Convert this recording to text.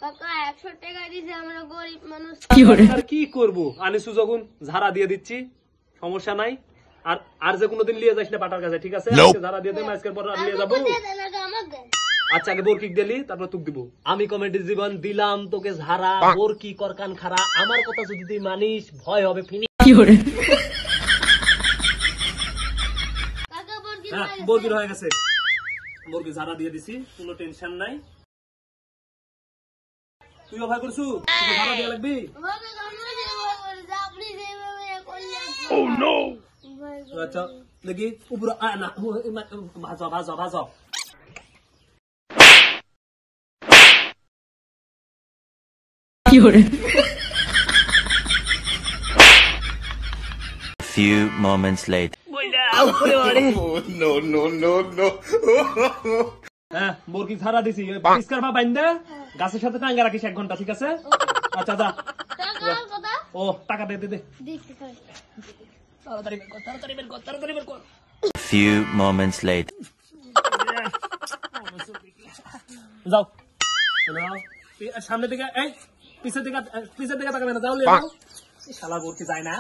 কাকা 100 টাকা দিছে, আমরা গরিব মানুষ। আর কি করবো, আনিসু যখন ঝাড়া দিয়ে দিচ্ছি, সমস্যা নাই। আর যে কোনোদিন নিয়ে যাস না পাটার কাছে, ঠিক আছে? ঝাড়া দিয়ে দেবো, আজকের পর নিয়ে যাবো। আচ্ছা, আগে বোরকিক দিলি, তারপর তুক দিব। আমি কমেডি জীবন দিলাম তোকে ঝাড়া, বোরকি করকান খারা। আমার কথা যদি তুই মানিস, ভয় হবে ফিনি। বোরকির হয়ে গেছে, বোরকি ঝাড়া দিয়ে দিছি, কোনো টেনশন নাই। তুইও ভয় করছু, তুই ঝাড়া দিয়ে লাগবি। আচ্ছা দেখি উপরে না, ভাজা ভাজা ভাজা। Few moments later. হ্যাঁ, বোরকি ঝাড়া দিছি, পরিষ্কার ভাবে বাইন্ধে গাছের সাথে টাঙ্গা রাখিস 1 ঘন্টা, ঠিক আছে? আচ্ছা যা। ও টাকা দে দে দে। তাড়াতাড়ি বের কর, তাড়াতাড়ি বের কর, তাড়াতাড়ি বের কর। Few moments later. যাও সামনে দিকে, এই পিছের দিকে তাকাবে না, যাও শালা বোরকি যায় না।